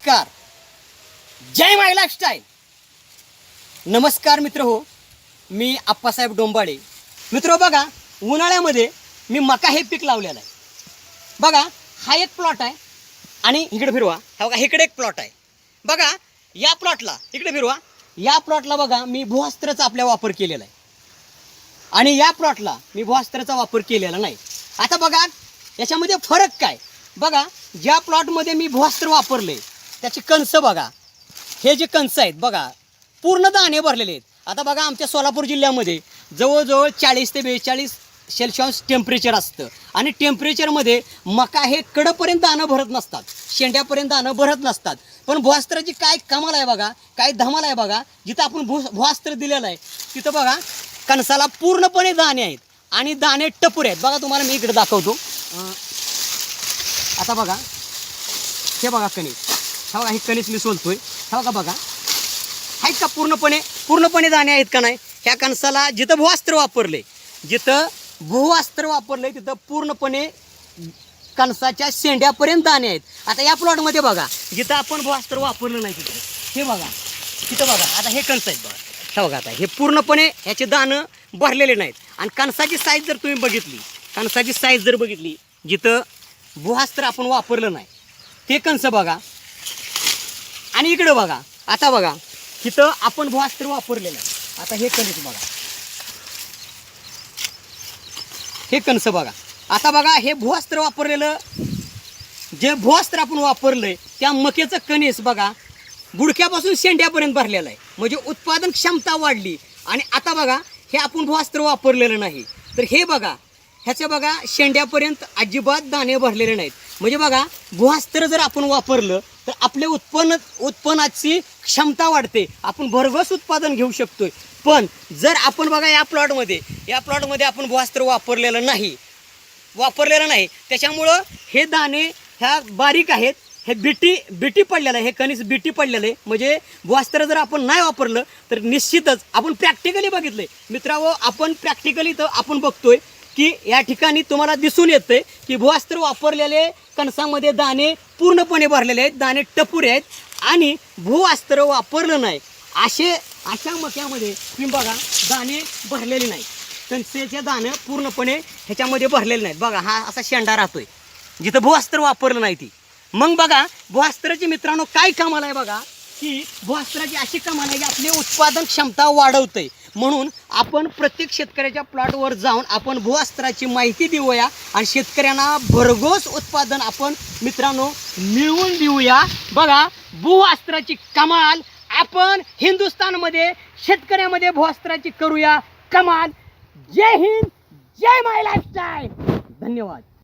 Car जय माय lifestyle. नमस्कार मित्र हो, मी आप्पासाहेब डोंबाडे. मित्र बघा, उन्हाळ्यामध्ये मी मका हे पीक लावलेलं आहे. बघा, हा एक प्लॉट आहे आणि इकडे फिरवा. हा बघा, इकडे एक प्लॉट आहे. बघा, या प्लॉटला इकडे फिरवा. या प्लॉटला बघा मी भूअस्त्राचा आपल्या वापर केलेला आहे आणि या प्लॉटला मी भूअस्त्राचा वापर केलेला नाही. आता बघा याच्यामध्ये फरक काय. बघा, ज्या प्लॉटमध्ये मी भूअस्त्र वापरले त्याची कणसं बघा. हे जे कणस आहेत बघा, पूर्ण दाणे भरलेले आहेत. आता बघा, आमच्या सोलापूर जिल्ह्यामध्ये जवळजवळ 40 ते 42 सेल्सिअस टेम्परेचर असतं आणि टेम्परेचरमध्ये मका हे कडपर्यंत दाणं भरत नसतात, शेंड्यापर्यंत दाणं भरत नसतात. पण भूअस्त्राची काय कमाल आहे बघा, काय धमाल आहे बघा. जिथं आपण भूअस्त्र दिलेलं आहे तिथं बघा कणसाला पूर्णपणे दाणे आहेत आणि दाणे टपुरे आहेत. बघा, तुम्हाला मी इकडे दाखवतो. आता बघा, हे बघा कणीस. हा बघा, हे कणीस मी सोलतोय. हा बघा आहेत का पूर्णपणे दाणे आहेत का नाही. ह्या कणसाला जिथं भूअस्त्र वापरले तिथं पूर्णपणे कणसाच्या शेंड्यापर्यंत दाणे आहेत. आता या प्लॉटमध्ये बघा, जिथं आपण भूअस्त्र वापरलं नाही तिथं हे बघा, तिथं बघा आता हे कणस आहेत बघा. हे बघा, आता हे पूर्णपणे ह्याचे दाणं भरलेले नाहीत. आणि कणसाची साईज जर तुम्ही बघितली, जिथं भूअस्त्र आपण वापरलं नाही ते कणस बघा. आणि इकडं बघा, आता बघा तिथं आपण भूअस्त्र वापरलेलं आहे. आता हे कणस बघा, हे कणस बघा. आता बघा, हे भूअस्त्र वापरलेलं, जे भूअस्त्र आपण वापरलंय त्या मक्याचं कणीस बघा गुडक्यापासून शेंड्यापर्यंत भरलेलं आहे. म्हणजे उत्पादन क्षमता वाढली. आणि आता बघा, हे आपण भूअस्त्र वापरलेलं नाही तर हे बघा, ह्याच्या बघा शेंड्यापर्यंत अजिबात दाणे भरलेले नाहीत. म्हणजे बघा, भूअस्त्र जर आपण वापरलं तर आपले उत्पन्नाची क्षमता वाढते, आपण भरघोस उत्पादन घेऊ शकतोय. पण जर आपण बघा या प्लॉटमध्ये आपण भूअस्त्र वापरलेलं नाही, त्याच्यामुळं हे दाणे ह्या बारीक आहेत. हे बिटी पडलेलं आहे, हे कणीस बिटी पडलेलं आहे. म्हणजे भूअस्त्र जर आपण नाही वापरलं तर निश्चितच आपण प्रॅक्टिकली बघितलंय मित्रांनो, आपण बघतोय की या ठिकाणी तुम्हाला दिसून येतंय की भूअस्त्र वापरलेले कणसामध्ये दाणे पूर्णपणे भरलेले आहेत, दाणे टपुरे आहेत. आणि भूअस्त्र वापरलं नाही अशा मक्यामध्ये तुम्ही बघा दाणे भरलेले नाहीत, कणसाचे दाणे पूर्णपणे ह्याच्यामध्ये भरलेले नाहीत. बघा, हा असा शेंडा राहतोय जिथं भूअस्त्र वापरलं नाही ती. मग बघा, भूअस्त्राची मित्रांनो काय कमाल आहे बघा, की भूअस्त्राची अशी कमाल आहे की आपली उत्पादन क्षमता वाढवते. म्हणून आपण प्रत्येक शेतकऱ्याच्या प्लॉटवर जाऊन आपण भूअस्त्राची माहिती देऊया आणि शेतकऱ्यांना भरघोस उत्पादन आपण मित्रांनो मिळवून देऊया. बघा, भूअस्त्राची कमाल आपण हिंदुस्थानमध्ये शेतकऱ्यामध्ये भूअस्त्राची करूया कमाल. जय हिंद, जय माय लाईफस्टाईल. धन्यवाद.